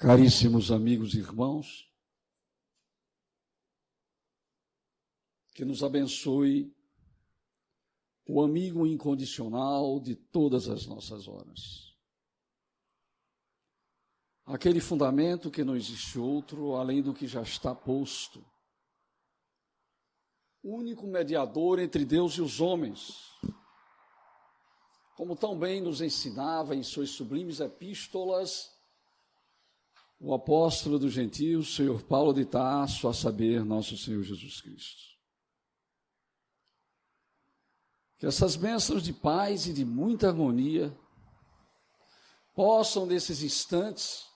Caríssimos amigos e irmãos, que nos abençoe o amigo incondicional de todas as nossas horas. Aquele fundamento que não existe outro, além do que já está posto. O único mediador entre Deus e os homens, como tão bem nos ensinava em suas sublimes epístolas, o apóstolo dos gentios, Senhor Paulo de Tarso, a saber, nosso Senhor Jesus Cristo. Que essas bênçãos de paz e de muita harmonia possam, nesses instantes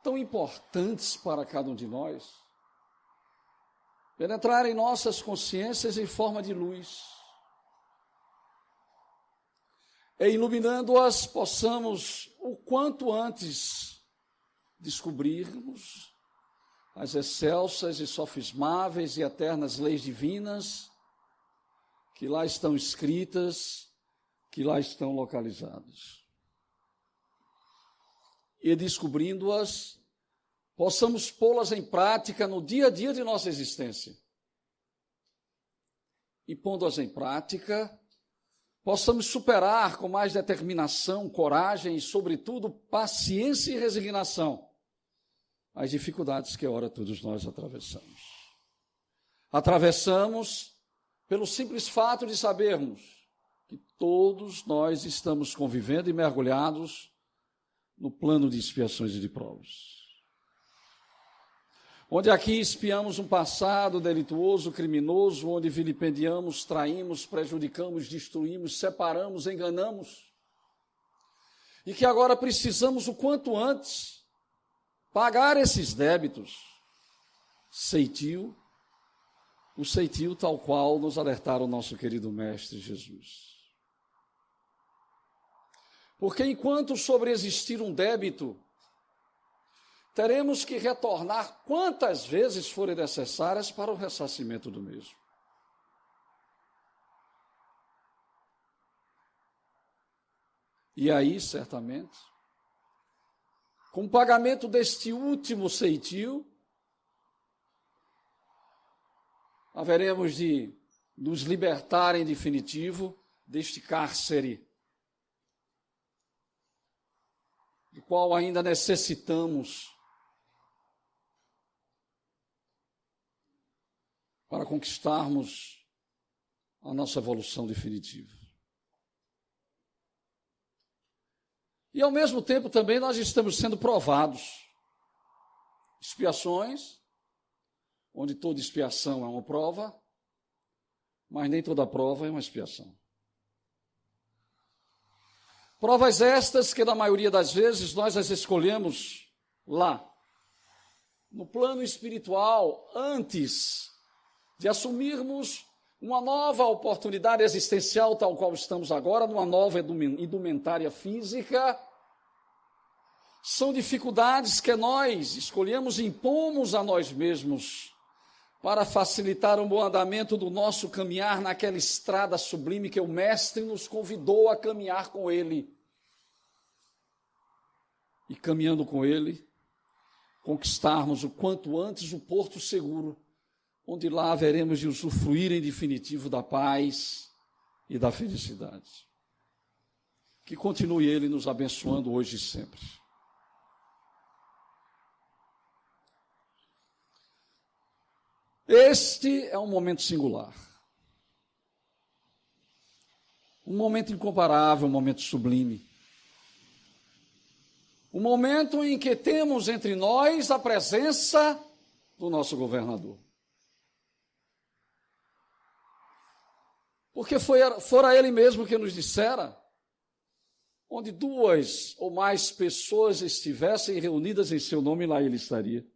tão importantes para cada um de nós, penetrar em nossas consciências em forma de luz, e iluminando-as, possamos o quanto antes descobrirmos as excelsas e sofismáveis e eternas leis divinas que lá estão escritas, que lá estão localizadas. E descobrindo-as, possamos pô-las em prática no dia a dia de nossa existência. E pondo-as em prática, possamos superar com mais determinação, coragem e, sobretudo, paciência e resignação as dificuldades que, ora, todos nós atravessamos. Atravessamos pelo simples fato de sabermos que todos nós estamos convivendo e mergulhados no plano de expiações e de provas. Onde aqui espiamos um passado delituoso, criminoso, onde vilipendiamos, traímos, prejudicamos, destruímos, separamos, enganamos. E que agora precisamos, o quanto antes, pagar esses débitos. O ceitil tal qual nos alertara o nosso querido Mestre Jesus. Porque enquanto sobreexistir um débito, teremos que retornar quantas vezes forem necessárias para o ressarcimento do mesmo. E aí, certamente, com o pagamento deste último ceitil, haveremos de nos libertar em definitivo deste cárcere, do qual ainda necessitamos para conquistarmos a nossa evolução definitiva. E, ao mesmo tempo, também nós estamos sendo provados. Expiações, onde toda expiação é uma prova, mas nem toda prova é uma expiação. Provas estas que, na maioria das vezes, nós as escolhemos lá, no plano espiritual, antes de assumirmos uma nova oportunidade existencial, tal qual estamos agora, numa nova indumentária física. São dificuldades que nós escolhemos e impomos a nós mesmos para facilitar o bom andamento do nosso caminhar naquela estrada sublime que o Mestre nos convidou a caminhar com Ele. E caminhando com Ele, conquistarmos o quanto antes o porto seguro, onde lá haveremos de usufruir em definitivo da paz e da felicidade. Que continue Ele nos abençoando hoje e sempre. Este é um momento singular. Um momento incomparável, um momento sublime. Um momento em que temos entre nós a presença do nosso governador. Porque fora ele mesmo que nos dissera, onde duas ou mais pessoas estivessem reunidas em seu nome, lá ele estaria.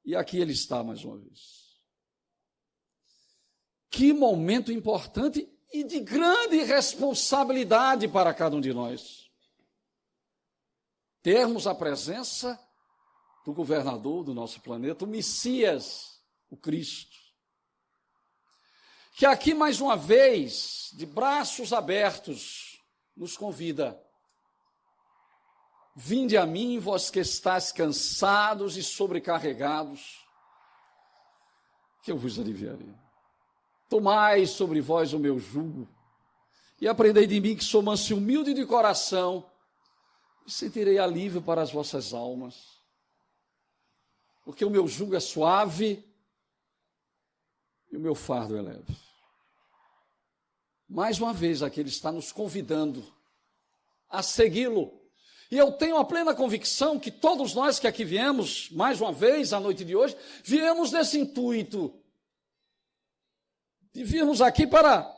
E aqui ele está mais uma vez. Que momento importante e de grande responsabilidade para cada um de nós. Termos a presença do governador do nosso planeta, o Messias, o Cristo. Que aqui, mais uma vez, de braços abertos, nos convida Vinde a mim, vós que estáis cansados e sobrecarregados, que eu vos aliviarei. Tomai sobre vós o meu jugo, e aprendei de mim, que sou manso e humilde de coração, e sentirei alívio para as vossas almas. Porque o meu jugo é suave e o meu fardo é leve. Mais uma vez, aqui ele está nos convidando a segui-lo. E eu tenho a plena convicção que todos nós que aqui viemos, mais uma vez, à noite de hoje, viemos nesse intuito de virmos aqui para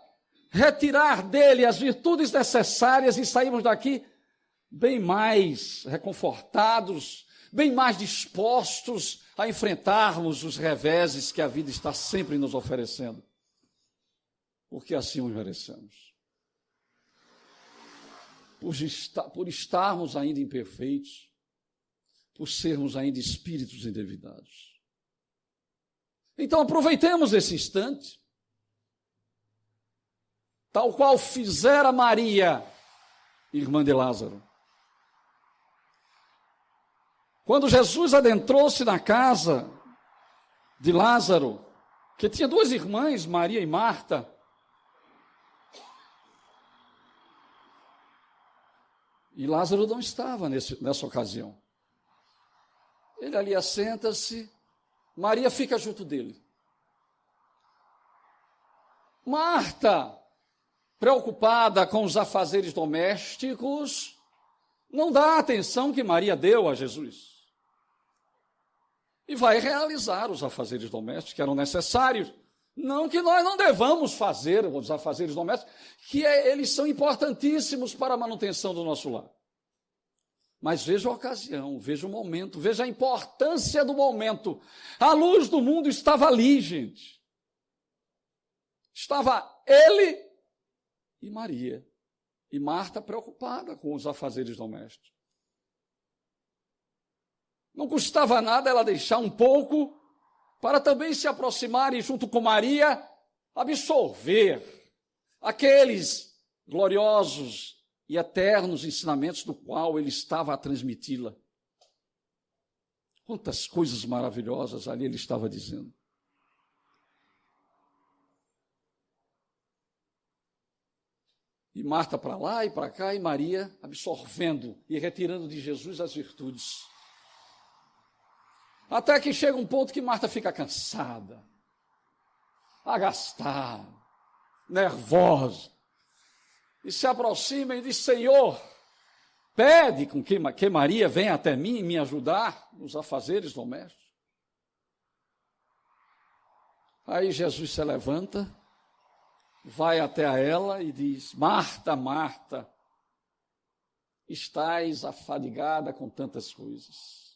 retirar dele as virtudes necessárias e sairmos daqui bem mais reconfortados, bem mais dispostos a enfrentarmos os reveses que a vida está sempre nos oferecendo. Porque assim o merecemos. Por estarmos ainda imperfeitos, por sermos ainda espíritos endividados. Então aproveitemos esse instante, tal qual fizera Maria, irmã de Lázaro. Quando Jesus adentrou-se na casa de Lázaro, que tinha duas irmãs, Maria e Marta, e Lázaro não estava nessa ocasião. Ele ali assenta-se, Maria fica junto dele. Marta, preocupada com os afazeres domésticos, não dá a atenção que Maria deu a Jesus. E vai realizar os afazeres domésticos que eram necessários. Não que nós não devamos fazer os afazeres domésticos, que eles são importantíssimos para a manutenção do nosso lar. Mas veja a ocasião, veja o momento, veja a importância do momento. A luz do mundo estava ali, gente. Estava ele e Maria. E Marta preocupada com os afazeres domésticos. Não custava nada ela deixar um pouco para também se aproximar e, junto com Maria, absorver aqueles gloriosos e eternos ensinamentos do qual ele estava a transmiti-la. Quantas coisas maravilhosas ali ele estava dizendo. E Marta para lá e para cá, e Maria absorvendo e retirando de Jesus as virtudes. Até que chega um ponto que Marta fica cansada, agastada, nervosa, e se aproxima e diz: Senhor, pede com que Maria venha até mim e me ajudar nos afazeres domésticos. Aí Jesus se levanta, vai até a ela e diz: Marta, Marta, estás afadigada com tantas coisas.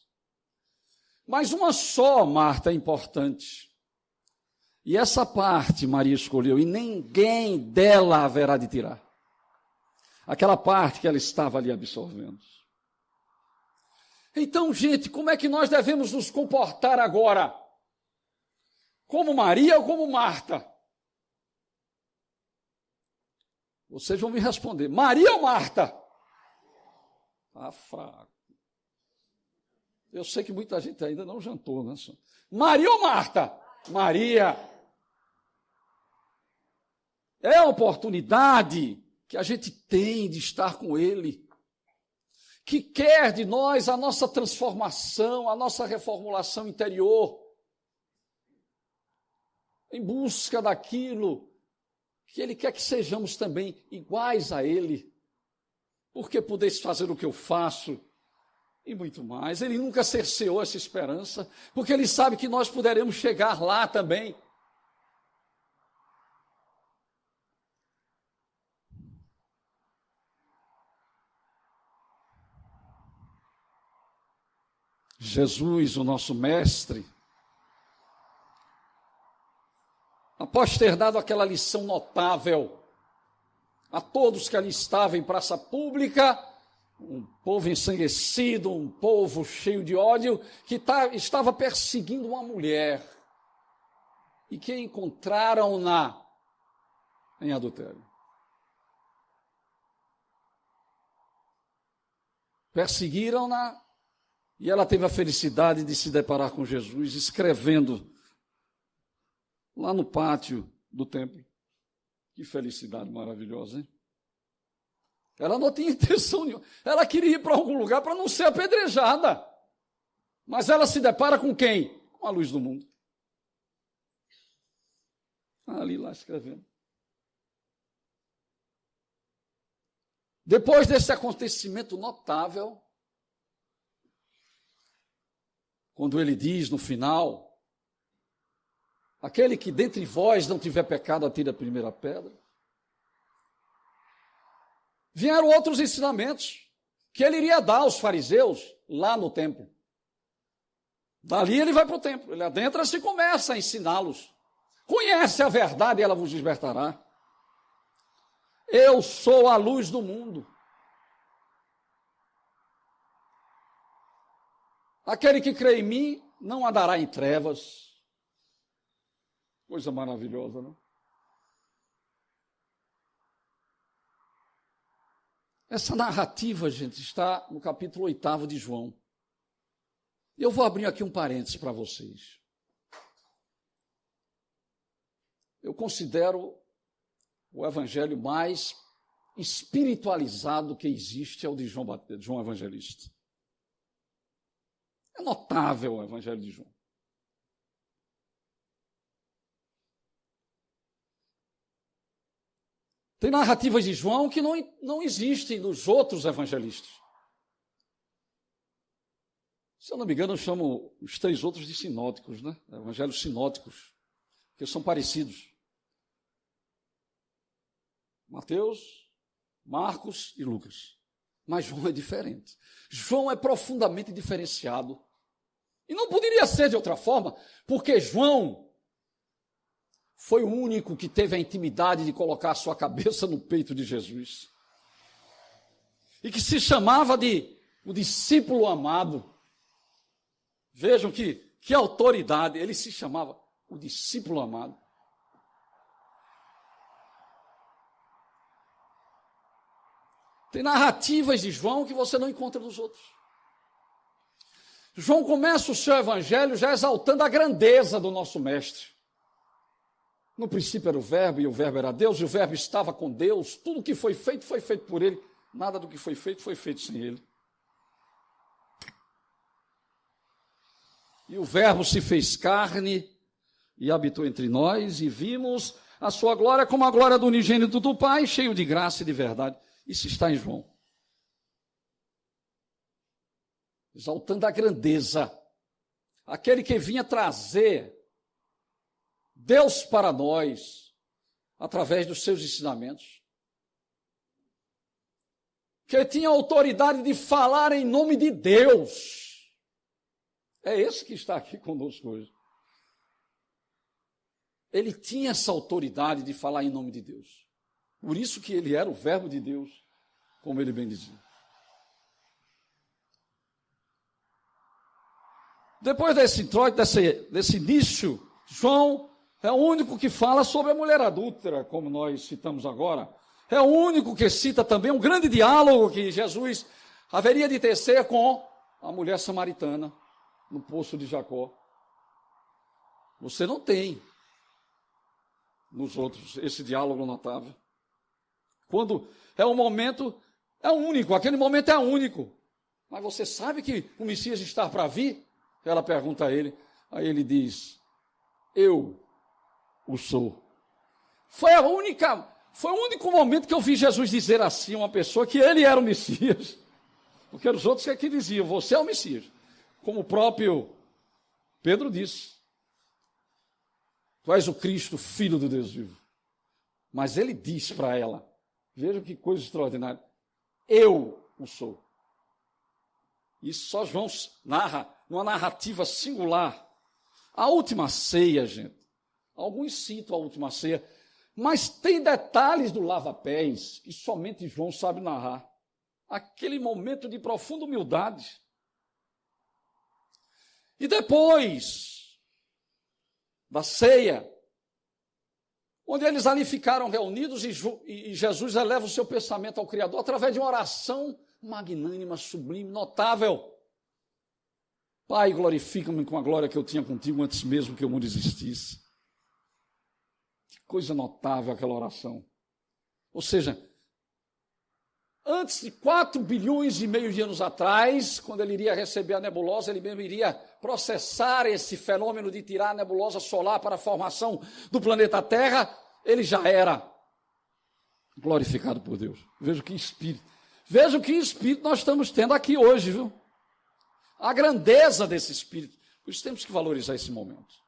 Mas uma só, Marta, é importante. E essa parte Maria escolheu, e ninguém dela haverá de tirar. Aquela parte que ela estava ali absorvendo. Então, gente, como é que nós devemos nos comportar agora? Como Maria ou como Marta? Vocês vão me responder, Maria ou Marta? Tá fraco. Eu sei que muita gente ainda não jantou, né? Maria ou Marta? Maria. É a oportunidade que a gente tem de estar com Ele, que quer de nós a nossa transformação, a nossa reformulação interior, em busca daquilo que Ele quer que sejamos também iguais a Ele, porque podeis fazer o que eu faço, e muito mais. Ele nunca cerceou essa esperança, porque Ele sabe que nós poderemos chegar lá também. Jesus, o nosso mestre, após ter dado aquela lição notável a todos que ali estavam em praça pública, um povo ensanguecido, um povo cheio de ódio, que estava perseguindo uma mulher e que encontraram-na em adultério. perseguiram-na, e ela teve a felicidade de se deparar com Jesus, escrevendo lá no pátio do templo. Que felicidade maravilhosa, hein? Ela não tinha intenção nenhuma. Ela queria ir para algum lugar para não ser apedrejada. Mas ela se depara com quem? Com a luz do mundo. Ali lá escrevendo. Depois desse acontecimento notável, quando ele diz no final, aquele que dentre vós não tiver pecado, atire a primeira pedra. Vieram outros ensinamentos que ele iria dar aos fariseus lá no templo. Dali ele vai para o templo, ele adentra-se e começa a ensiná-los. Conhece a verdade e ela vos libertará. Eu sou a luz do mundo. Aquele que crê em mim não andará em trevas. Coisa maravilhosa, não? Essa narrativa, gente, está no capítulo 8 de João. Eu vou abrir aqui um parênteses para vocês. Eu considero o evangelho mais espiritualizado que existe é o de João Evangelista. É notável o evangelho de João. Tem narrativas de João que não existem nos outros evangelistas. Se eu não me engano, eu chamo os 3 outros de sinóticos, né? Evangelhos sinóticos, que são parecidos. Mateus, Marcos e Lucas. Mas João é diferente. João é profundamente diferenciado. E não poderia ser de outra forma, porque João foi o único que teve a intimidade de colocar a sua cabeça no peito de Jesus. E que se chamava de o discípulo amado. Vejam que autoridade, ele se chamava o discípulo amado. Tem narrativas de João que você não encontra nos outros. João começa o seu evangelho já exaltando a grandeza do nosso mestre. No princípio era o verbo, e o verbo era Deus, e o verbo estava com Deus. Tudo o que foi feito por ele. Nada do que foi feito sem ele. E o verbo se fez carne e habitou entre nós, e vimos a sua glória como a glória do unigênito do Pai, cheio de graça e de verdade. Isso está em João. Exaltando a grandeza. Aquele que vinha trazer Deus para nós, através dos seus ensinamentos. Que tinha autoridade de falar em nome de Deus. É esse que está aqui conosco hoje. Ele tinha essa autoridade de falar em nome de Deus. Por isso que ele era o verbo de Deus, como ele bem dizia. Depois desse introito, desse início, João é o único que fala sobre a mulher adúltera, como nós citamos agora. É o único que cita também um grande diálogo que Jesus haveria de tecer com a mulher samaritana no poço de Jacó. Você não tem nos outros esse diálogo notável. Quando é um momento, é único, aquele momento é único. Mas você sabe que o Messias está para vir? Ela pergunta a ele, aí ele diz, eu o sou. Foi o único momento que eu vi Jesus dizer assim a uma pessoa que ele era o Messias. Porque os outros que diziam, você é o Messias. Como o próprio Pedro disse, tu és o Cristo, filho do Deus vivo. Mas ele diz para ela, veja que coisa extraordinária, eu o sou. Isso só João narra, numa narrativa singular. A última ceia, gente, alguns citam a última ceia, mas tem detalhes do lava-pés que somente João sabe narrar. Aquele momento de profunda humildade. E depois da ceia, onde eles ali ficaram reunidos e Jesus eleva o seu pensamento ao Criador através de uma oração magnânima, sublime, notável. Pai, glorifica-me com a glória que eu tinha contigo antes mesmo que o mundo existisse. Que coisa notável aquela oração. Ou seja, antes de 4,5 bilhões de anos atrás, quando ele iria receber a nebulosa, ele mesmo iria processar esse fenômeno de tirar a nebulosa solar para a formação do planeta Terra, ele já era glorificado por Deus. Veja que espírito nós estamos tendo aqui hoje, viu? A grandeza desse espírito. Por isso temos que valorizar esse momento.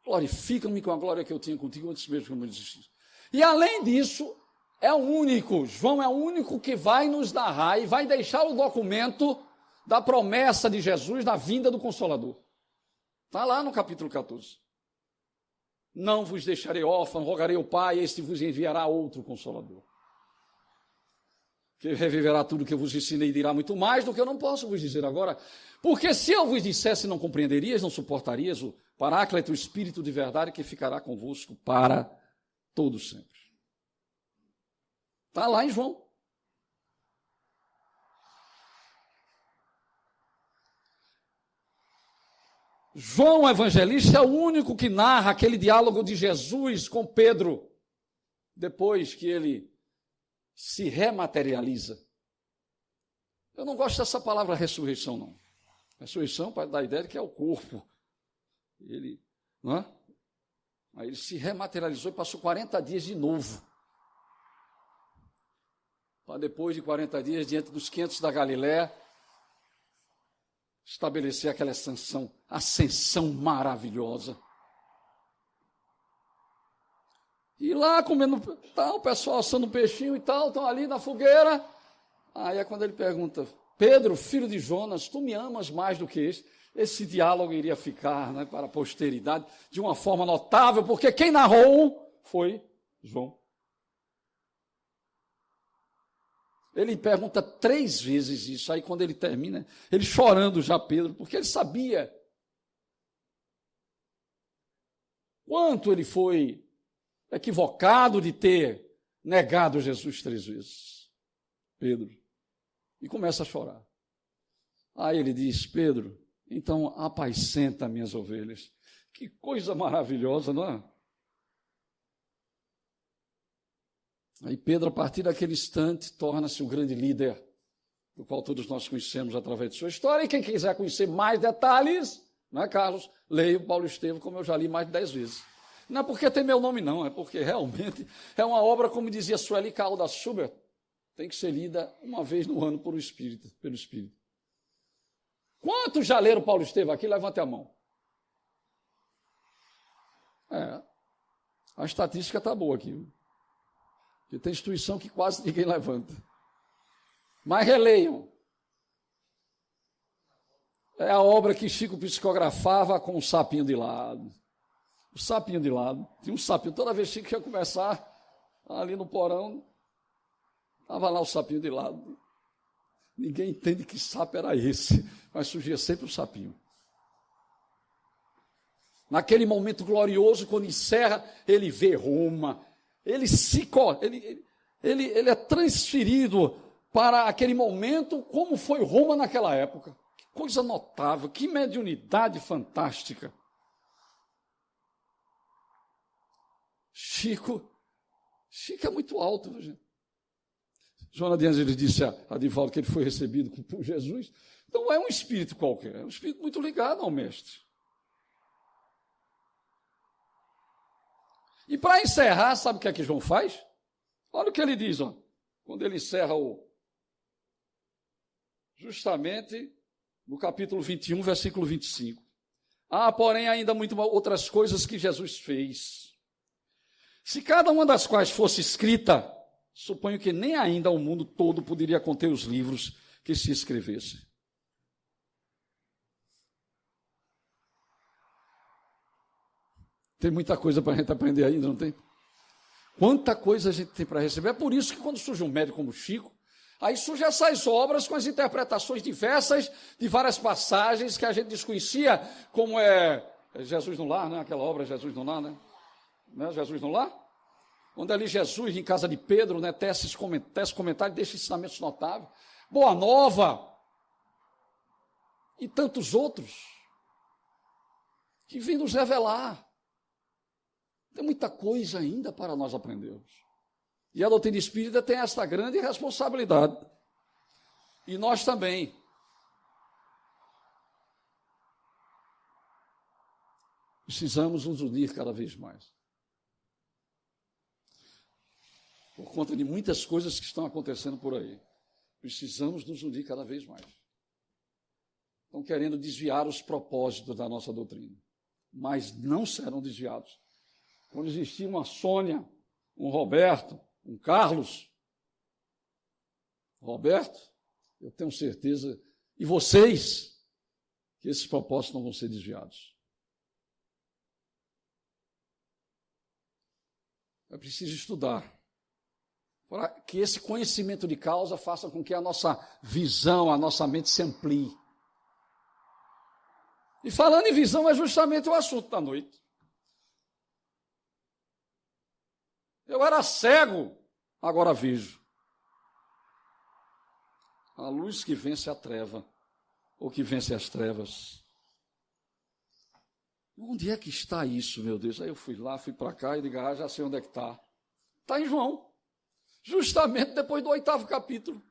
Glorifica-me com a glória que eu tinha contigo antes mesmo que eu me existisse. E além disso, João é o único que vai nos narrar e vai deixar o documento da promessa de Jesus da vinda do Consolador. Está lá no capítulo 14. Não vos deixarei órfão, rogarei ao Pai, este vos enviará outro Consolador, que reviverá tudo que eu vos ensinei e dirá muito mais do que eu não posso vos dizer agora. Porque se eu vos dissesse, não compreenderias, não suportarias o Paráclito, o Espírito de verdade, que ficará convosco para todo sempre. Está lá em João. João Evangelista é o único que narra aquele diálogo de Jesus com Pedro, depois que ele se rematerializa. Eu não gosto dessa palavra ressurreição, não. Ressurreição para dar a ideia de que é o corpo. Ele, não é? Aí ele se rematerializou e passou 40 dias de novo. Para depois de 40 dias, diante dos 500 da Galiléia, estabelecer aquela ascensão maravilhosa. E lá comendo, tá, o pessoal assando um peixinho e tal, estão ali na fogueira. Aí é quando ele pergunta: Pedro, filho de Jonas, tu me amas mais do que este? Esse diálogo iria ficar, né, para a posteridade de uma forma notável, porque quem narrou foi João. Ele pergunta 3 vezes isso, aí quando ele termina, ele chorando já, Pedro, porque ele sabia quanto ele foi equivocado de ter negado Jesus 3 vezes. Pedro. E começa a chorar. Aí ele diz: Pedro, então apacenta minhas ovelhas. Que coisa maravilhosa, não é? Aí Pedro, a partir daquele instante, torna-se um grande líder, do qual todos nós conhecemos através de sua história. E quem quiser conhecer mais detalhes, não é, Carlos? Leia o Paulo Estevam, como eu já li mais de 10 vezes. Não é porque tem meu nome, não, é porque realmente é uma obra, como dizia Sueli Caldas Schubert, tem que ser lida uma vez no ano pelo Espírito. Quantos já leram Paulo Estevam aqui? Levante a mão. A estatística está boa aqui. Porque tem instituição que quase ninguém levanta. Mas releiam. É a obra que Chico psicografava com o sapinho de lado. O sapinho de lado. Tinha um sapinho. Toda vez que Chico ia começar, ali no porão, estava lá o sapinho de lado. Ninguém entende que sapo era esse, mas surgia sempre o sapinho. Naquele momento glorioso, quando encerra, ele vê Roma. Ele é transferido para aquele momento como foi Roma naquela época. Que coisa notável, que mediunidade fantástica. Chico é muito alto, gente. Joana de Ângeles disse a Divaldo que ele foi recebido por Jesus. Então não é um espírito qualquer, é um espírito muito ligado ao mestre. E para encerrar, sabe o que é que João faz? Olha o que ele diz, ó, quando ele encerra justamente no capítulo 21, versículo 25. Há, porém, ainda muitas outras coisas que Jesus fez. Se cada uma das quais fosse escrita, suponho que nem ainda o mundo todo poderia conter os livros que se escrevessem. Tem muita coisa para a gente aprender ainda, não tem? Quanta coisa a gente tem para receber. É por isso que quando surge um médico como Chico, aí surgem essas obras com as interpretações diversas de várias passagens que a gente desconhecia, como é Jesus no Lar, né? Aquela obra Jesus no Lar, né? Jesus no Lar? Quando ali Jesus, em casa de Pedro, né, tece comentário, deixa ensinamentos notáveis. Boa Nova e tantos outros que vêm nos revelar. Tem muita coisa ainda para nós aprendermos. E a doutrina espírita tem esta grande responsabilidade. E nós também. Precisamos nos unir cada vez mais. Por conta de muitas coisas que estão acontecendo por aí. Precisamos nos unir cada vez mais. Estão querendo desviar os propósitos da nossa doutrina. Mas não serão desviados. Quando existir uma Sônia, um Roberto, um Carlos, Roberto, eu tenho certeza, e vocês, que esses propósitos não vão ser desviados. É preciso estudar, para que esse conhecimento de causa faça com que a nossa visão, a nossa mente se amplie. E falando em visão, é justamente o assunto da noite. Eu era cego, agora vejo. A luz que vence a treva, ou que vence as trevas. Onde é que está isso, meu Deus? Aí eu fui lá, fui para cá e digo, já sei onde é que está. Está em João, justamente depois do 8º capítulo.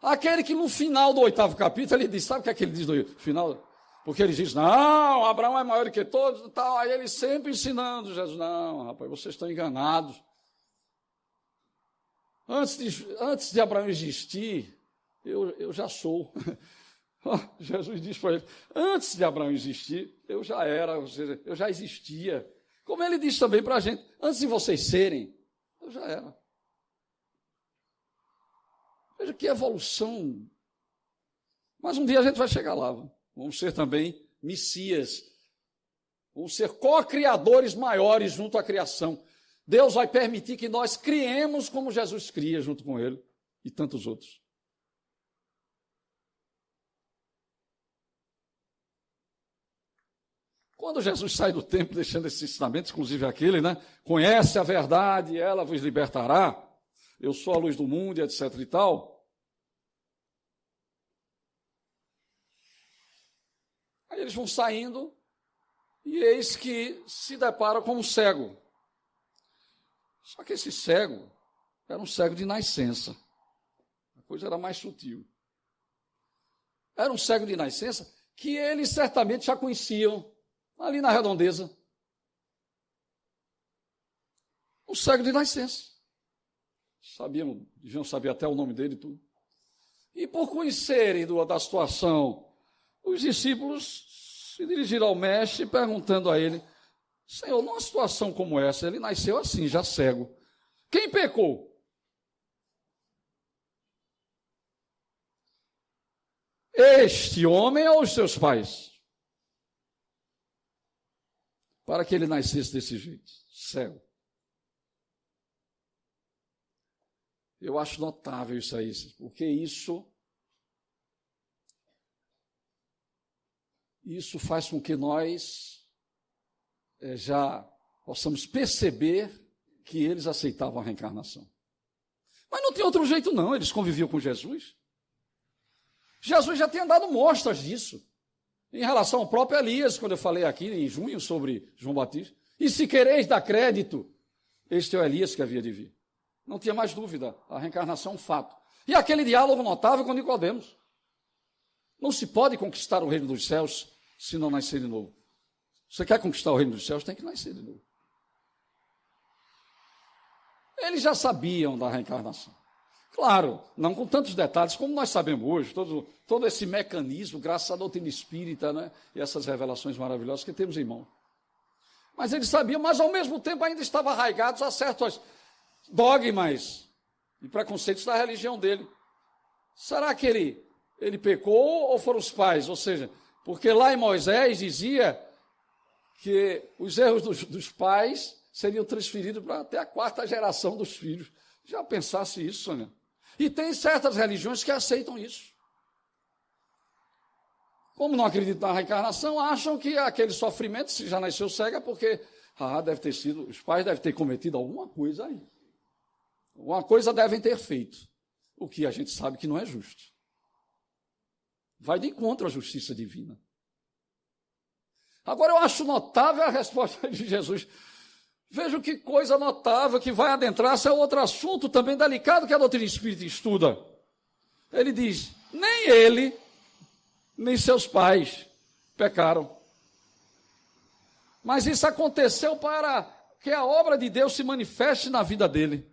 Aquele que no final do 8º capítulo, ele diz, sabe o que é que ele diz no final? Porque ele diz, não, Abraão é maior que todos, e tal. Aí ele sempre ensinando, Jesus, não, rapaz, vocês estão enganados. Antes de Abraão existir, eu já sou. Jesus diz para ele, antes de Abraão existir, eu já era, ou seja, eu já existia. Como ele diz também para a gente, antes de vocês serem, eu já era. Veja que evolução. Mas um dia a gente vai chegar lá. Vamos ser também messias. Vamos ser co-criadores maiores junto à criação. Deus vai permitir que nós criemos como Jesus cria junto com ele e tantos outros. Quando Jesus sai do templo, deixando esses ensinamentos, inclusive aquele, né? Conhece a verdade, ela vos libertará. Eu sou a luz do mundo, etc e tal. Aí eles vão saindo e eis que se depara com um cego. Só que esse cego era um cego de nascença. A coisa era mais sutil. Era um cego de nascença que eles certamente já conheciam ali na redondeza. Um cego de nascença. Deviam saber até o nome dele e tudo. E por conhecerem da situação, os discípulos se dirigiram ao mestre perguntando a ele, Senhor, numa situação como essa, ele nasceu assim, já cego. Quem pecou? Este homem ou os seus pais? Para que ele nascesse desse jeito, cego. Eu acho notável isso aí, porque isso faz com que nós já possamos perceber que eles aceitavam a reencarnação. Mas não tem outro jeito não, eles conviviam com Jesus. Jesus já tinha dado mostras disso. Em relação ao próprio Elias, quando eu falei aqui em junho sobre João Batista. E se quereis dar crédito, este é o Elias que havia de vir. Não tinha mais dúvida, a reencarnação é um fato. E aquele diálogo notável com Nicodemos. Não se pode conquistar o reino dos céus se não nascer de novo. Você quer conquistar o reino dos céus, tem que nascer de novo. Eles já sabiam da reencarnação. Claro, não com tantos detalhes como nós sabemos hoje, todo esse mecanismo, graças à doutrina espírita, né, e essas revelações maravilhosas que temos em mão. Mas eles sabiam, mas ao mesmo tempo ainda estavam arraigados a certos dogmas e preconceitos da religião dele. Será que ele pecou ou foram os pais? Ou seja, porque lá em Moisés dizia que os erros dos pais seriam transferidos para até a 4ª geração dos filhos. Já pensasse isso, Sônia? E tem certas religiões que aceitam isso. Como não acreditam na reencarnação, acham que aquele sofrimento, se já nasceu cego, é porque deve ter sido, os pais devem ter cometido alguma coisa aí. Alguma coisa devem ter feito. O que a gente sabe que não é justo. Vai de encontro à justiça divina. Agora eu acho notável a resposta de Jesus. Veja que coisa notável que vai adentrar-se a outro assunto também delicado que a doutrina espírita estuda. Ele diz, nem ele, nem seus pais pecaram. Mas isso aconteceu para que a obra de Deus se manifeste na vida dele.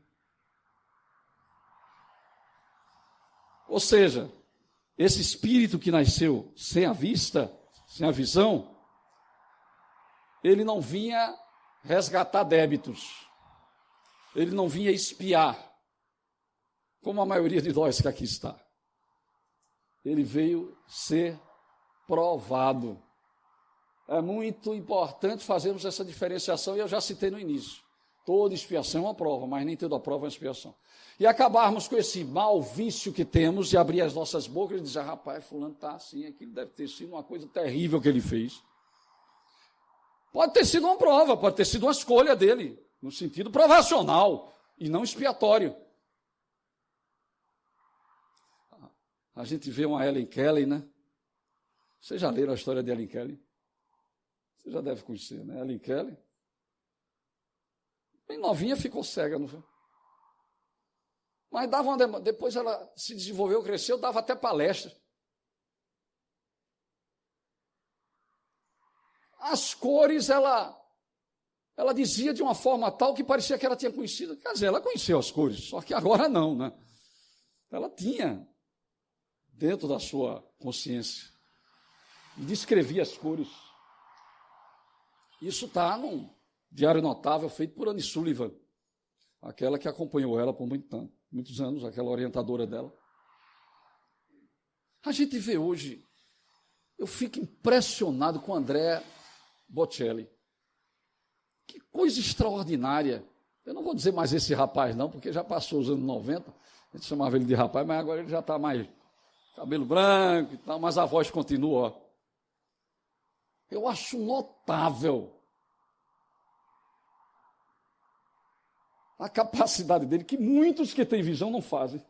Ou seja, esse espírito que nasceu sem a vista, sem a visão, ele não vinha resgatar débitos, ele não vinha espiar, como a maioria de nós que aqui está. Ele veio ser provado. É muito importante fazermos essa diferenciação, e eu já citei no início. Toda expiação é uma prova, mas nem toda prova é uma expiação. E acabarmos com esse mau vício que temos de abrir as nossas bocas e dizer, rapaz, fulano está assim, aquilo deve ter sido uma coisa terrível que ele fez. Pode ter sido uma prova, pode ter sido uma escolha dele, no sentido provacional e não expiatório. A gente vê uma Ellen Keller, né? Vocês já leram a história de Ellen Keller? Você já deve conhecer, né? Ellen Keller. Bem novinha, ficou cega, não foi? Mas dava uma depois ela se desenvolveu, cresceu, dava até palestra. As cores, ela dizia de uma forma tal que parecia que ela tinha conhecido. Quer dizer, ela conheceu as cores, só que agora não, né? Ela tinha dentro da sua consciência e descrevia as cores. Isso está num diário notável feito por Anne Sullivan, aquela que acompanhou ela por muitos anos, aquela orientadora dela. A gente vê hoje, eu fico impressionado com André Bocelli. Que coisa extraordinária. Eu não vou dizer mais esse rapaz não, porque já passou os anos 90, a gente chamava ele de rapaz, mas agora ele já está mais cabelo branco e tal, mas a voz continua. Ó. Eu acho notável a capacidade dele, que muitos que têm visão não fazem.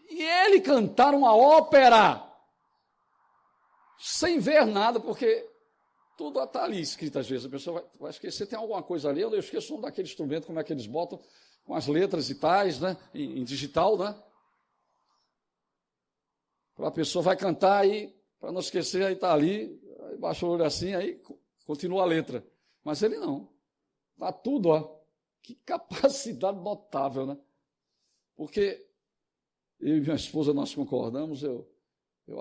E ele cantar uma ópera sem ver nada, porque tudo está ali escrito às vezes. A pessoa vai esquecer, tem alguma coisa ali, eu esqueço o nome daquele instrumento, como é que eles botam, com as letras e tais, né, em digital, né? A pessoa vai cantar aí, para não esquecer, aí está ali, aí baixa o olho assim, aí continua a letra. Mas ele não. Está tudo, ó. Que capacidade notável, né? Porque eu e minha esposa, nós concordamos, eu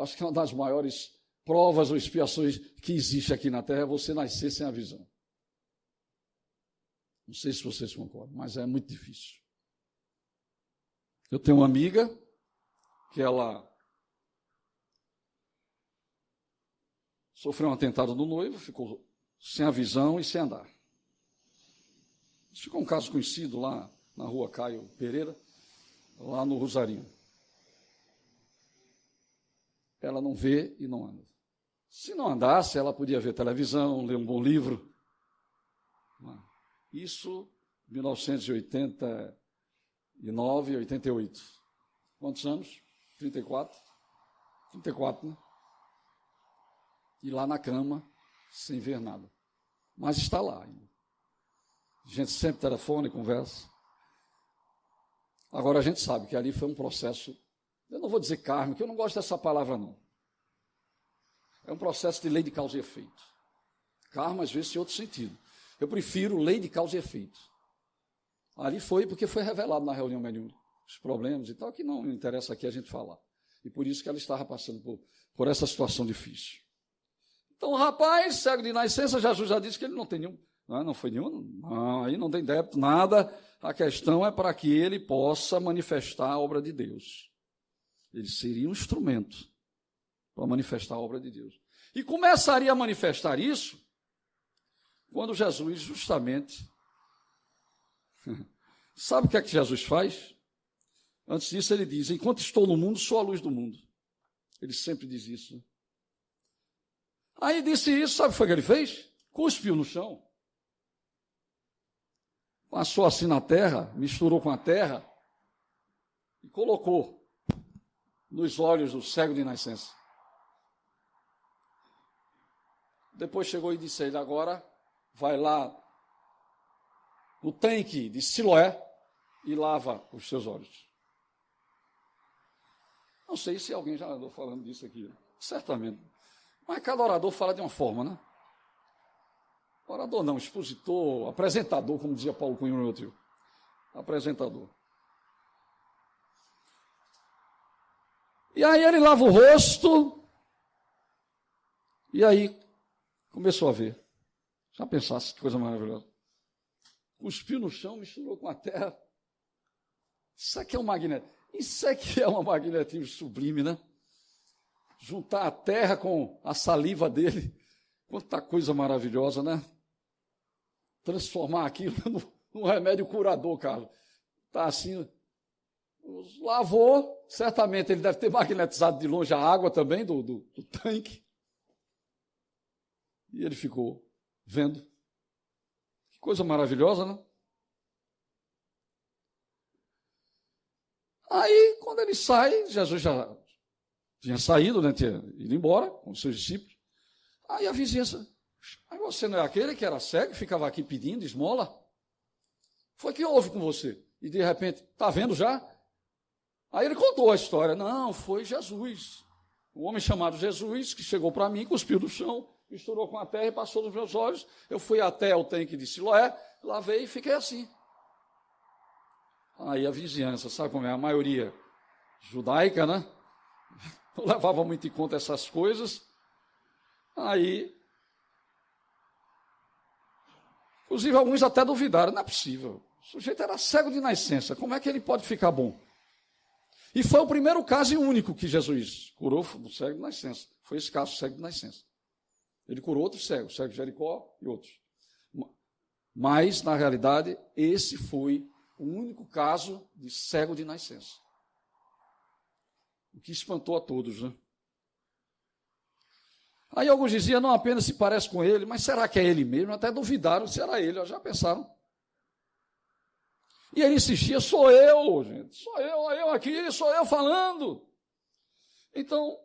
acho que é uma das maiores provas ou expiações que existe aqui na Terra é você nascer sem a visão. Não sei se vocês concordam, mas é muito difícil. Eu tenho uma amiga que ela sofreu um atentado do noivo, ficou sem a visão e sem andar. Isso ficou um caso conhecido lá na rua Caio Pereira, lá no Rosarinho. Ela não vê e não anda. Se não andasse, ela podia ver televisão, ler um bom livro. Isso, 1989, 88. Quantos anos? 34? 34, né? E lá na cama, sem ver nada. Mas está lá ainda. A gente sempre telefona e conversa. Agora a gente sabe que ali foi um processo, eu não vou dizer kármico, eu não gosto dessa palavra não. É um processo de lei de causa e efeito. Karma às vezes tem outro sentido. Eu prefiro lei de causa e efeito. Ali foi porque foi revelado na reunião mediúnica os problemas e tal, que não interessa aqui a gente falar. E por isso que ela estava passando por essa situação difícil. Então, o rapaz, cego de nascença, Jesus já disse que ele não tem nenhum. Não foi nenhum? Não, aí não tem débito, nada. A questão é para que ele possa manifestar a obra de Deus. Ele seria um instrumento para manifestar a obra de Deus. E começaria a manifestar isso quando Jesus justamente... Sabe o que é que Jesus faz? Antes disso ele diz, enquanto estou no mundo, sou a luz do mundo. Ele sempre diz isso. Né? Aí disse isso, sabe o que foi que ele fez? Cuspiu no chão. passou assim na terra, misturou com a terra e colocou nos olhos do cego de nascença. Depois chegou e disse a ele, agora vai lá no tanque de Siloé e lava os seus olhos. Não sei se alguém já andou falando disso aqui, certamente. Mas cada orador fala de uma forma, né? Orador não, expositor, apresentador, como dizia Paulo Cunha, meu tio. Apresentador. E aí ele lava o rosto, e aí começou a ver. Já pensasse que coisa maravilhosa. Cuspiu no chão, misturou com a terra. Isso aqui é um magnetismo. Isso aqui é um magnetismo sublime, né? Juntar a terra com a saliva dele. Quanta coisa maravilhosa, né? Transformar aquilo num remédio curador, Carlos. Tá assim. Lavou, certamente ele deve ter magnetizado de longe a água também do tanque. E ele ficou vendo. Que coisa maravilhosa, né? Aí, quando ele sai, Jesus já tinha saído, né, tinha ido embora com os seus discípulos. Aí a vizinhança, mas você não é aquele que era cego, ficava aqui pedindo esmola? Foi que houve com você? E de repente, está vendo já? Aí ele contou a história. Não, foi Jesus. Um homem chamado Jesus, que chegou para mim, cuspiu do chão, misturou com a terra e passou nos meus olhos. Eu fui até o tanque de Siloé, lavei e fiquei assim. Aí a vizinhança, sabe como é? A maioria judaica, né? Não levava muito em conta essas coisas. Aí, inclusive alguns até duvidaram, não é possível. O sujeito era cego de nascença, como é que ele pode ficar bom? E foi o primeiro caso e único que Jesus curou do cego de nascença. Foi esse caso, cego de nascença. Ele curou outros cegos, cego de Jericó e outros. Mas, na realidade, esse foi o único caso de cego de nascença. O que espantou a todos, né? Aí alguns diziam, não apenas se parece com ele, mas será que é ele mesmo? Até duvidaram se era ele, já pensaram. E ele insistia, sou eu, gente, sou eu aqui, sou eu falando. Então,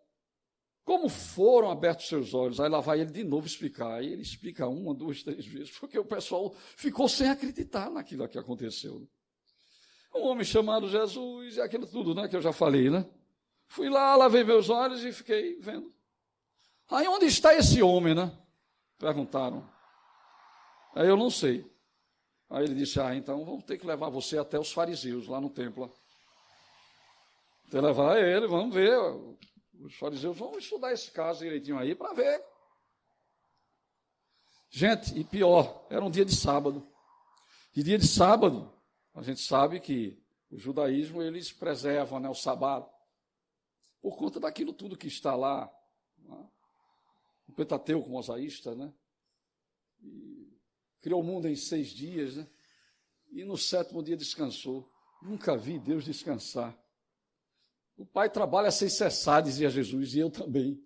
como foram abertos seus olhos? Aí lá vai ele de novo explicar. Aí ele explica 1, 2, 3 vezes, porque o pessoal ficou sem acreditar naquilo que aconteceu. Um homem chamado Jesus, e aquilo tudo, né, que eu já falei, né? Fui lá, lavei meus olhos e fiquei vendo. Aí onde está esse homem, né? Perguntaram. Aí eu não sei. Aí ele disse, então vamos ter que levar você até os fariseus, lá no templo. Até levar ele, vamos ver. Os fariseus vão estudar esse caso direitinho aí para ver. Gente, e pior, era um dia de sábado. E dia de sábado, a gente sabe que o judaísmo, eles preservam, né, o sábado, por conta daquilo tudo que está lá, né? O Pentateuco mosaísta, né? E criou o mundo em 6 dias, né? E no 7º dia descansou. Nunca vi Deus descansar. O Pai trabalha sem cessar, dizia Jesus, e eu também.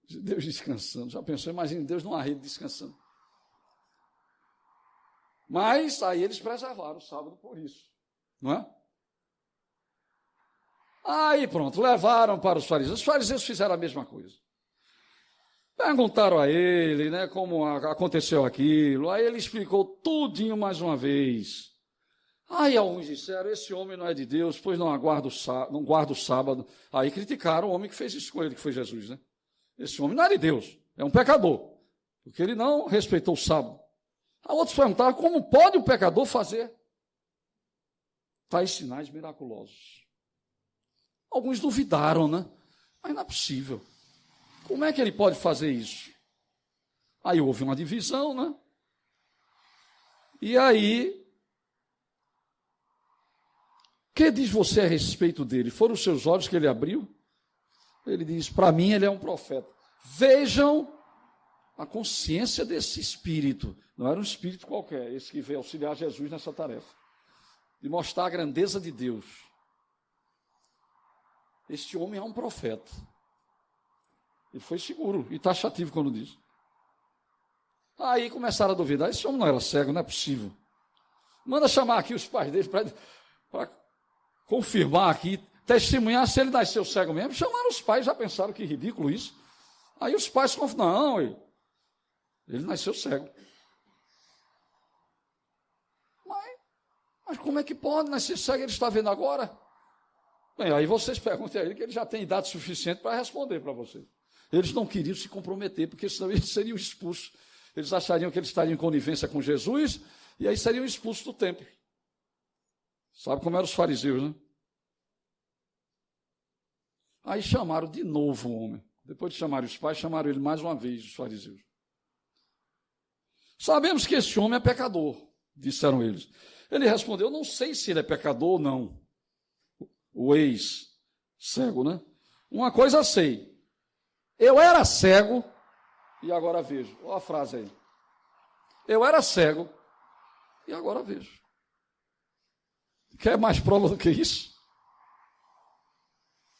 Deus descansando. Já pensou? Imagina Deus numa rede descansando. Mas aí eles preservaram o sábado por isso, não é? Aí pronto, levaram para os fariseus. Os fariseus fizeram a mesma coisa. Perguntaram a ele, né, como aconteceu aquilo. Aí ele explicou tudinho mais uma vez. Aí alguns disseram, esse homem não é de Deus, pois não guarda o sábado. Aí criticaram o homem que fez isso com ele, que foi Jesus, né? Esse homem não é de Deus, é um pecador, porque ele não respeitou o sábado. Aí outros perguntaram, como pode o pecador fazer tais sinais miraculosos? Alguns duvidaram, né? Mas não é possível. Como é que ele pode fazer isso? Aí houve uma divisão, né? E aí, o que diz você a respeito dele? Foram os seus olhos que ele abriu? Ele diz, para mim ele é um profeta. Vejam a consciência desse espírito. Não era um espírito qualquer, esse que veio auxiliar Jesus nessa tarefa. De mostrar a grandeza de Deus. Este homem é um profeta. Ele foi seguro e taxativo quando diz. Aí começaram a duvidar, esse homem não era cego, não é possível. Manda chamar aqui os pais dele para confirmar aqui, testemunhar se ele nasceu cego mesmo. Chamaram os pais, já pensaram que ridículo isso. Aí os pais confirmaram, não, ele nasceu cego. Mas como é que pode nascer cego? Ele está vendo agora? Bem, aí vocês perguntem a ele que ele já tem idade suficiente para responder para vocês. Eles não queriam se comprometer, porque senão eles seriam expulsos. Eles achariam que eles estariam em conivência com Jesus, e aí seriam expulsos do templo. Sabe como eram os fariseus, né? Aí chamaram de novo o homem. Depois de chamarem os pais, chamaram ele mais uma vez, os fariseus. Sabemos que esse homem é pecador, disseram eles. Ele respondeu, não sei se ele é pecador ou não. O ex-cego, né? Uma coisa sei, eu era cego e agora vejo. Olha a frase aí. Eu era cego e agora vejo. Quer mais prova do que isso?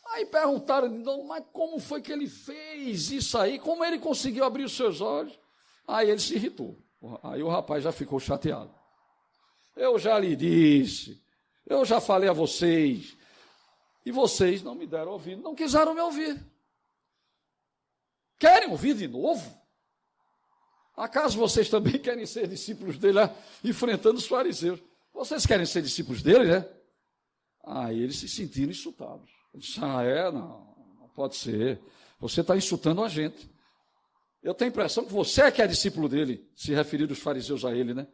Aí perguntaram, mas como foi que ele fez isso aí? Como ele conseguiu abrir os seus olhos? Aí ele se irritou. Aí o rapaz já ficou chateado. Eu já lhe disse, eu já falei a vocês, e vocês não me deram ouvido, não quiseram me ouvir. Querem ouvir de novo? Acaso vocês também querem ser discípulos dele, enfrentando os fariseus? Vocês querem ser discípulos dele, né? Aí eles se sentiram insultados. Eu disse, não pode ser. Você está insultando a gente. Eu tenho a impressão que você é que é discípulo dele, se referir os fariseus a ele, né?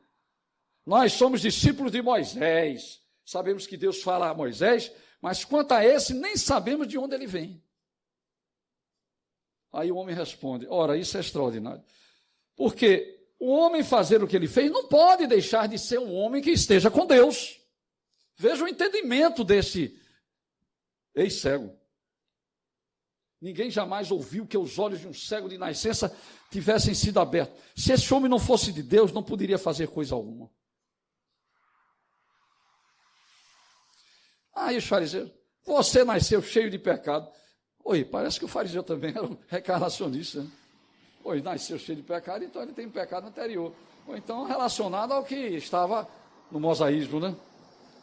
Nós somos discípulos de Moisés. Sabemos que Deus fala a Moisés, mas quanto a esse, nem sabemos de onde ele vem. Aí o homem responde, ora, isso é extraordinário. Porque o homem fazer o que ele fez não pode deixar de ser um homem que esteja com Deus. Veja o entendimento desse ex-cego. Ninguém jamais ouviu que os olhos de um cego de nascença tivessem sido abertos. Se esse homem não fosse de Deus, não poderia fazer coisa alguma. Aí os fariseus, você nasceu cheio de pecado. Oi, parece que o fariseu também era um reencarnacionista, né? Oi, nasceu cheio de pecado, então ele tem pecado anterior. Ou então relacionado ao que estava no mosaísmo, né?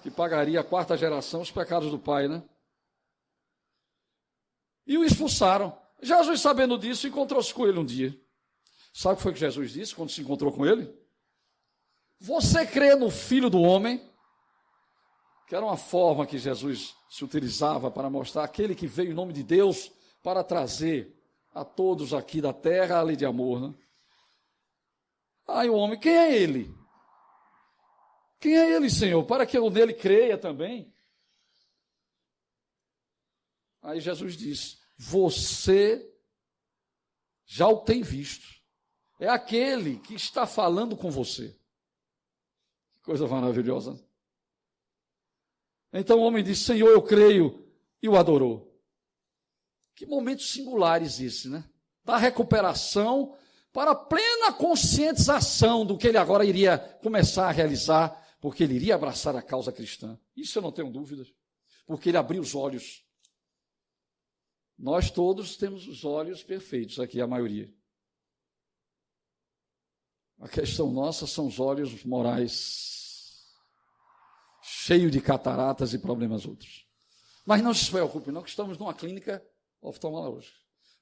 Que pagaria a quarta geração os pecados do pai, né? E o expulsaram. Jesus, sabendo disso, encontrou-se com ele um dia. Sabe o que foi que Jesus disse quando se encontrou com ele? Você crê no Filho do Homem? Que era uma forma que Jesus se utilizava para mostrar aquele que veio em nome de Deus para trazer a todos aqui da terra a lei de amor, né? Aí o homem, quem é ele? Quem é ele, Senhor? Para que eu nele creia também. Aí Jesus disse, você já o tem visto. É aquele que está falando com você. Que coisa maravilhosa. Então o homem disse, Senhor, eu creio, e o adorou. Que momentos singulares esse, né? Da recuperação para a plena conscientização do que ele agora iria começar a realizar, porque ele iria abraçar a causa cristã. Isso eu não tenho dúvidas, porque ele abriu os olhos. Nós todos temos os olhos perfeitos aqui, a maioria. A questão nossa são os olhos morais, cheios de cataratas e problemas outros. Mas não se preocupe, não, que estamos numa clínica oftalmológica,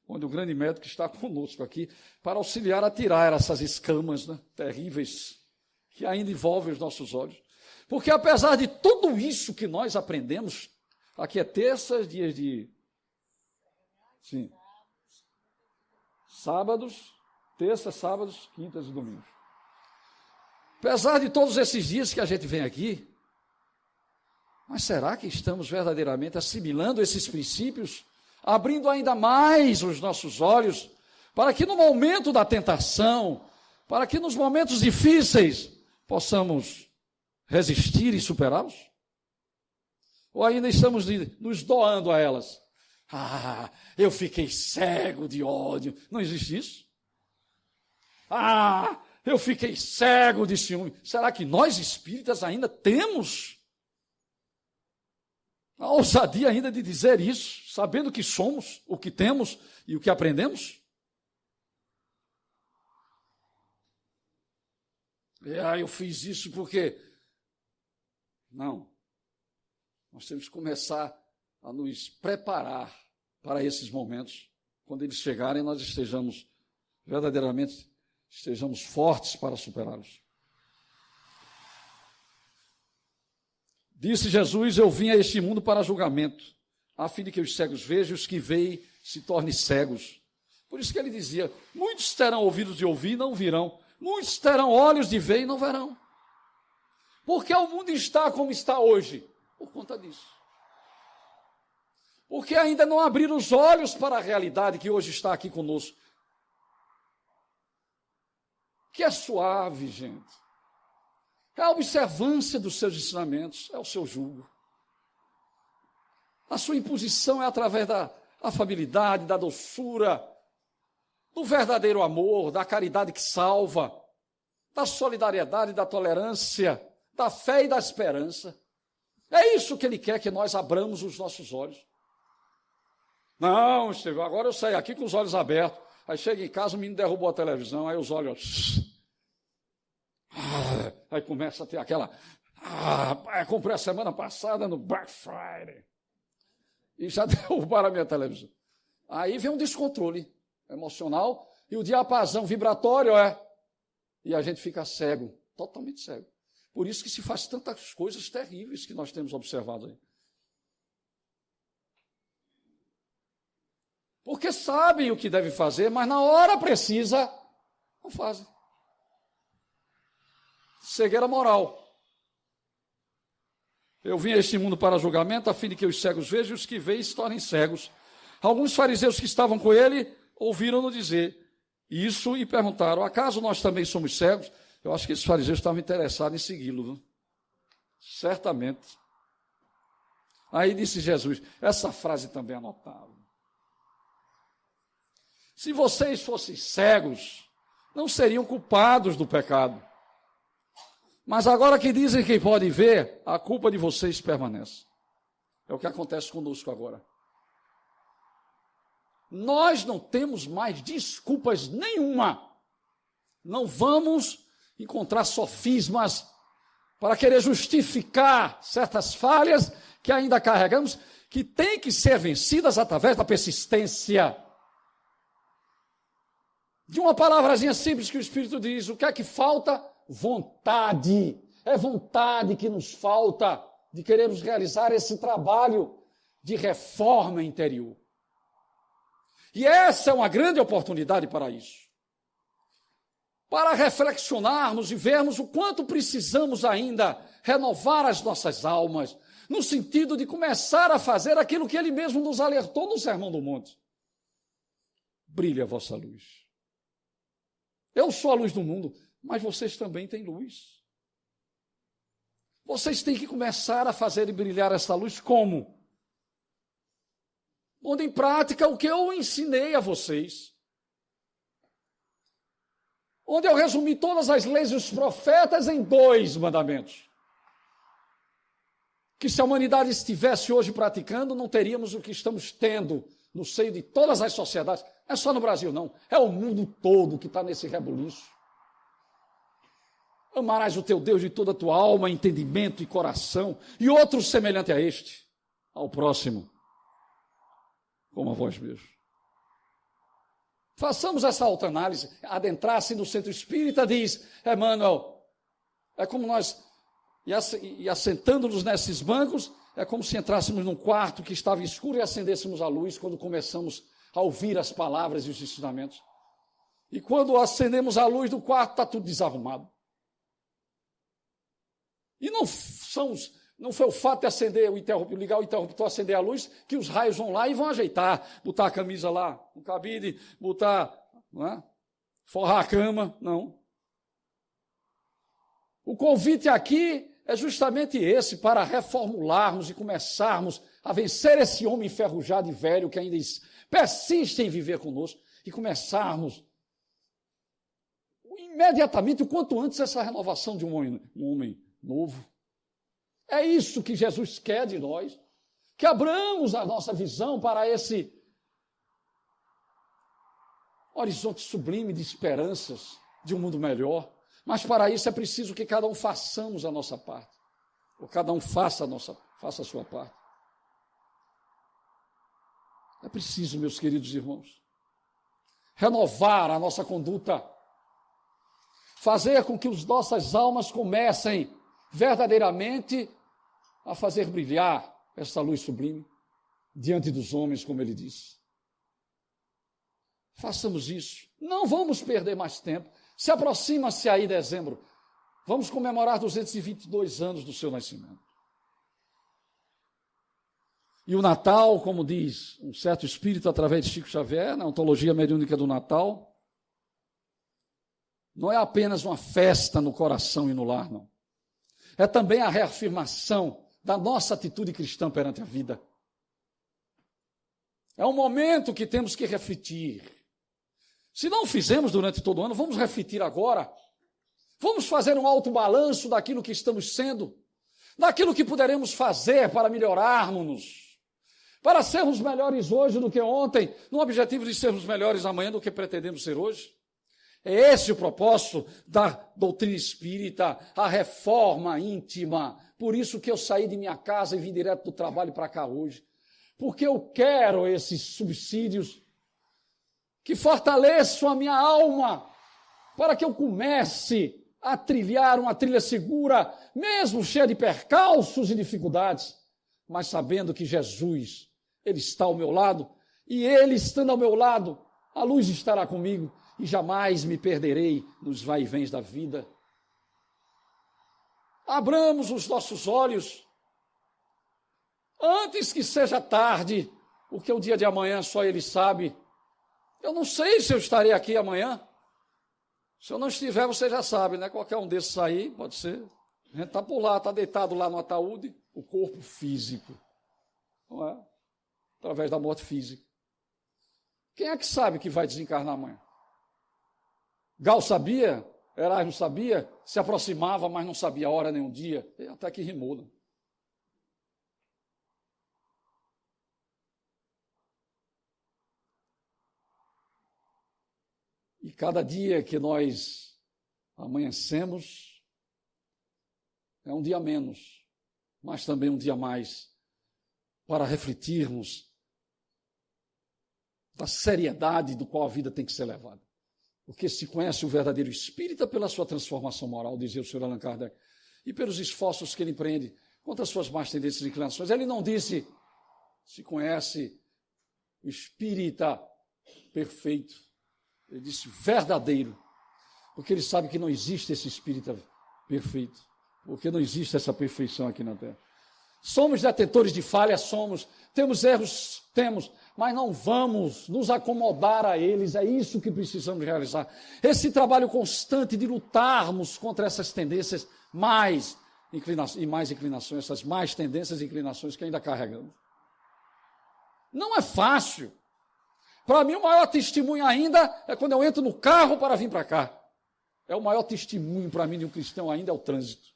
onde o grande médico está conosco aqui para auxiliar a tirar essas escamas, né, terríveis que ainda envolvem os nossos olhos. Porque apesar de tudo isso que nós aprendemos, aqui é terça, dias de... Sim. Sábados, terças, sábados, quintas e domingos. Apesar de todos esses dias que a gente vem aqui, mas será que estamos verdadeiramente assimilando esses princípios, abrindo ainda mais os nossos olhos, para que no momento da tentação, para que nos momentos difíceis, possamos resistir e superá-los? Ou ainda estamos nos doando a elas? Eu fiquei cego de ódio. Não existe isso? Eu fiquei cego de ciúme. Será que nós espíritas ainda temos a ousadia ainda de dizer isso, sabendo que somos, o que temos e o que aprendemos? Eu fiz isso porque Não. Nós temos que começar a nos preparar para esses momentos. Quando eles chegarem, nós verdadeiramente estejamos fortes para superá-los. Disse Jesus: eu vim a este mundo para julgamento, a fim de que os cegos vejam, os que veem se tornem cegos. Por isso que ele dizia: muitos terão ouvidos de ouvir e não virão, muitos terão olhos de ver e não verão. Porque o mundo está como está hoje? Por conta disso. Porque ainda não abriram os olhos para a realidade que hoje está aqui conosco. Que é suave, gente. É a observância dos seus ensinamentos, é o seu jugo. A sua imposição é através da afabilidade, da doçura, do verdadeiro amor, da caridade que salva, da solidariedade, da tolerância, da fé e da esperança. É isso que ele quer, que nós abramos os nossos olhos. Não, Estevão, agora eu saio aqui com os olhos abertos. Aí chega em casa, o menino derrubou a televisão, aí os olhos... Aí começa a ter aquela... comprei a semana passada no Black Friday. E já derrubaram a minha televisão. Aí vem um descontrole emocional e o diapasão vibratório e a gente fica cego, totalmente cego. Por isso que se faz tantas coisas terríveis que nós temos observado aí. Porque sabem o que deve fazer, mas na hora precisa, não fazem. Cegueira moral. Eu vim a este mundo para julgamento, a fim de que os cegos vejam e os que veem se tornem cegos. Alguns fariseus que estavam com ele ouviram-no dizer isso e perguntaram: acaso nós também somos cegos? Eu acho que esses fariseus estavam interessados em segui-lo, viu? Certamente. Aí disse Jesus, essa frase também é notável. Se vocês fossem cegos, não seriam culpados do pecado. Mas agora que dizem que podem ver, a culpa de vocês permanece. É o que acontece conosco agora. Nós não temos mais desculpas nenhuma. Não vamos encontrar sofismas para querer justificar certas falhas que ainda carregamos, que têm que ser vencidas através da persistência. De uma palavrazinha simples que o Espírito diz, o que é que falta? Vontade. É vontade que nos falta de querermos realizar esse trabalho de reforma interior. E essa é uma grande oportunidade para isso. Para reflexionarmos e vermos o quanto precisamos ainda renovar as nossas almas, no sentido de começar a fazer aquilo que ele mesmo nos alertou no Sermão do Monte. Brilhe a vossa luz. Eu sou a luz do mundo, mas vocês também têm luz. Vocês têm que começar a fazer brilhar essa luz como? Pondo em prática o que eu ensinei a vocês. Onde eu resumi todas as leis e os profetas em 2 mandamentos. Que se a humanidade estivesse hoje praticando, não teríamos o que estamos tendo no seio de todas as sociedades. Não é só no Brasil, não. É o mundo todo que está nesse rebuliço. Amarás o teu Deus de toda a tua alma, entendimento e coração, e outro semelhante a este, ao próximo, como a vós mesmos. Façamos essa autoanálise. Adentrar-se no centro espírita, diz Emmanuel, é como nós, e assentando-nos nesses bancos, é como se entrássemos num quarto que estava escuro e acendêssemos a luz quando começamos a ouvir as palavras e os ensinamentos. E quando acendemos a luz do quarto, está tudo desarrumado. E não foi o fato de acender o interruptor, ligar o interruptor, acender a luz, que os raios vão lá e vão ajeitar, botar a camisa lá no cabide, botar, não é? Forrar a cama, não. O convite aqui é justamente esse, para reformularmos e começarmos a vencer esse homem enferrujado e velho que ainda persiste em viver conosco, e começarmos imediatamente, o quanto antes, essa renovação de um homem novo. É isso que Jesus quer de nós, que abramos a nossa visão para esse horizonte sublime de esperanças de um mundo melhor. Mas para isso é preciso que cada um façamos a nossa parte. Ou cada um faça a sua parte. É preciso, meus queridos irmãos, renovar a nossa conduta, fazer com que as nossas almas comecem verdadeiramente a fazer brilhar esta luz sublime diante dos homens, como ele disse. Façamos isso. Não vamos perder mais tempo. Se aproxima-se aí dezembro. Vamos comemorar 222 anos do seu nascimento. E o Natal, como diz um certo espírito através de Chico Xavier, na ontologia mediúnica do Natal, não é apenas uma festa no coração e no lar, não. É também a reafirmação da nossa atitude cristã perante a vida. É um momento que temos que refletir. Se não fizemos durante todo o ano, vamos refletir agora. Vamos fazer um autobalanço daquilo que estamos sendo, daquilo que poderemos fazer para melhorarmos-nos, para sermos melhores hoje do que ontem, no objetivo de sermos melhores amanhã do que pretendemos ser hoje. É esse o propósito da doutrina espírita, a reforma íntima. Por isso que eu saí de minha casa e vim direto do trabalho para cá hoje. Porque eu quero esses subsídios que fortaleçam a minha alma, para que eu comece a trilhar uma trilha segura, mesmo cheia de percalços e dificuldades, mas sabendo que Jesus, Ele está ao meu lado, e Ele estando ao meu lado, a luz estará comigo, e jamais me perderei nos vai-e-vens da vida. Abramos os nossos olhos, antes que seja tarde, porque o dia de amanhã só Ele sabe. Eu não sei se eu estarei aqui amanhã. Se eu não estiver, você já sabe, né? Qualquer um desses aí, pode ser. A gente está por lá, está deitado lá no ataúde, o corpo físico, não é? Através da morte física. Quem é que sabe que vai desencarnar amanhã? Gal sabia, Erasmo sabia, se aproximava, mas não sabia a hora nem o dia, até que rimou, né? E cada dia que nós amanhecemos é um dia menos, mas também um dia mais, para refletirmos da seriedade do qual a vida tem que ser levada. Porque se conhece o verdadeiro espírita pela sua transformação moral, dizia o Sr. Allan Kardec, e pelos esforços que ele empreende contra as suas más tendências e inclinações. Ele não disse se conhece o espírita perfeito, ele disse verdadeiro, porque ele sabe que não existe esse espírita perfeito, porque não existe essa perfeição aqui na Terra. Somos detentores de falhas, temos erros, mas não vamos nos acomodar a eles, é isso que precisamos realizar. Esse trabalho constante de lutarmos contra essas tendências mais inclinações, essas mais tendências e inclinações que ainda carregamos. Não é fácil. Para mim, o maior testemunho ainda é quando eu entro no carro para vir para cá. É o maior testemunho para mim de um cristão ainda é o trânsito.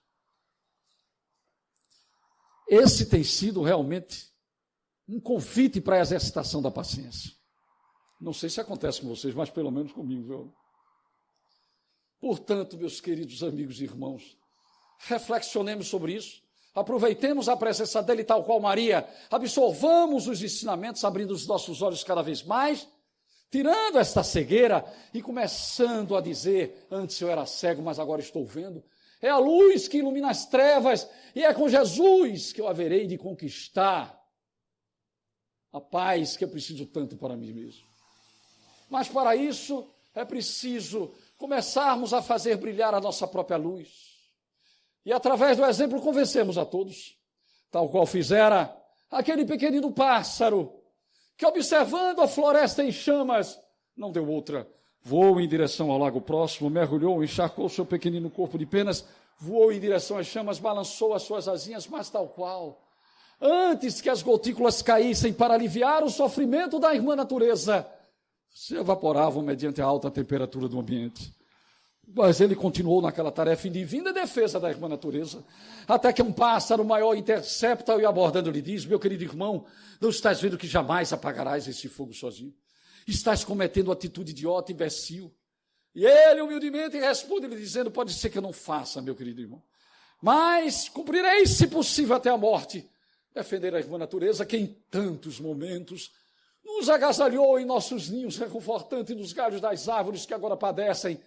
Esse tem sido realmente um convite para a exercitação da paciência. Não sei se acontece com vocês, mas pelo menos comigo, viu? Portanto, meus queridos amigos e irmãos, reflexionemos sobre isso, aproveitemos a presença dele tal qual Maria, absorvamos os ensinamentos, abrindo os nossos olhos cada vez mais, tirando esta cegueira e começando a dizer, antes eu era cego, mas agora estou vendo. É a luz que ilumina as trevas e é com Jesus que eu haverei de conquistar a paz que eu preciso tanto para mim mesmo. Mas para isso é preciso começarmos a fazer brilhar a nossa própria luz. E através do exemplo convencemos a todos, tal qual fizera aquele pequenino pássaro, que observando a floresta em chamas, não deu outra. Voou em direção ao lago próximo, mergulhou, encharcou seu pequenino corpo de penas, voou em direção às chamas, balançou as suas asinhas, mas tal qual. Antes que as gotículas caíssem para aliviar o sofrimento da irmã natureza, se evaporavam mediante a alta temperatura do ambiente. Mas ele continuou naquela tarefa em divina defesa da irmã natureza, até que um pássaro maior intercepta-o e abordando lhe diz, meu querido irmão, não estás vendo que jamais apagarás esse fogo sozinho? Estás cometendo atitude idiota, imbecil. E ele humildemente responde-lhe dizendo, pode ser que eu não faça, meu querido irmão, mas cumprirei, se possível, até a morte, defender a irmã natureza, que em tantos momentos nos agasalhou em nossos ninhos, reconfortante nos galhos das árvores que agora padecem,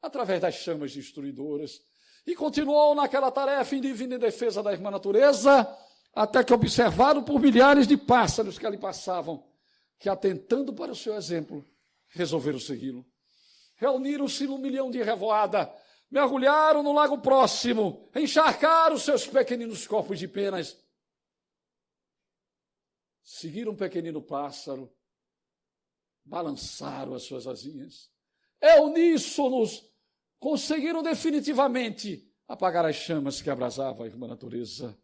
através das chamas destruidoras, e continuou naquela tarefa indivina em defesa da irmã natureza, até que, observado por milhares de pássaros que ali passavam, que, atentando para o seu exemplo, resolveram segui-lo. Reuniram-se num milhão de revoada, mergulharam no lago próximo, encharcaram seus pequeninos corpos de penas, seguiram um pequenino pássaro, balançaram as suas asinhas, uníssonos, conseguiram definitivamente apagar as chamas que abrasavam a irmã natureza.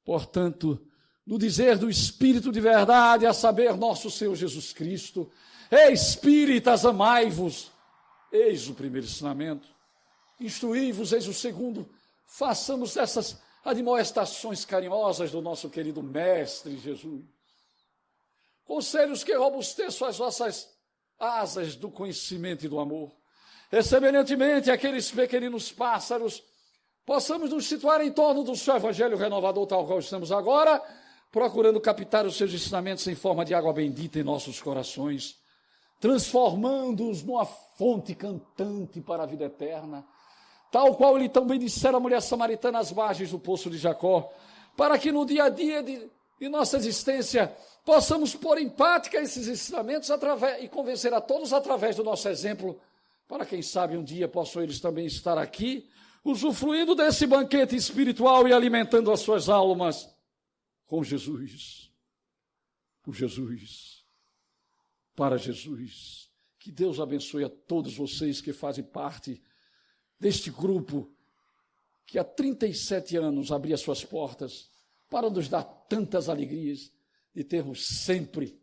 Portanto, no dizer do Espírito de verdade, a saber, nosso Senhor Jesus Cristo, espíritas, amai-vos, eis o primeiro ensinamento, instruí-vos, eis o segundo, façamos essas admoestações carinhosas do nosso querido Mestre Jesus. Conselhos que robusteçam as vossas asas do conhecimento e do amor. E semelhantemente àqueles pequeninos pássaros, possamos nos situar em torno do seu evangelho renovador, tal qual estamos agora, procurando captar os seus ensinamentos em forma de água bendita em nossos corações, transformando-os numa fonte cantante para a vida eterna, tal qual ele também dissera à mulher samaritana às margens do poço de Jacó, para que no dia a dia de nossa existência possamos pôr em prática esses ensinamentos e convencer a todos através do nosso exemplo, para quem sabe um dia possam eles também estar aqui, usufruindo desse banquete espiritual e alimentando as suas almas com Jesus, por Jesus, para Jesus. Que Deus abençoe a todos vocês que fazem parte deste grupo que há 37 anos abria suas portas para nos dar tantas alegrias de termos sempre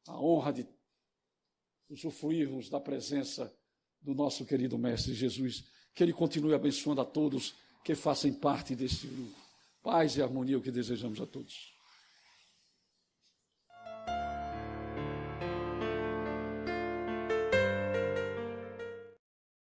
a honra de usufruirmos da presença do nosso querido Mestre Jesus. Que Ele continue abençoando a todos que fazem parte deste grupo. Paz e harmonia é o que desejamos a todos.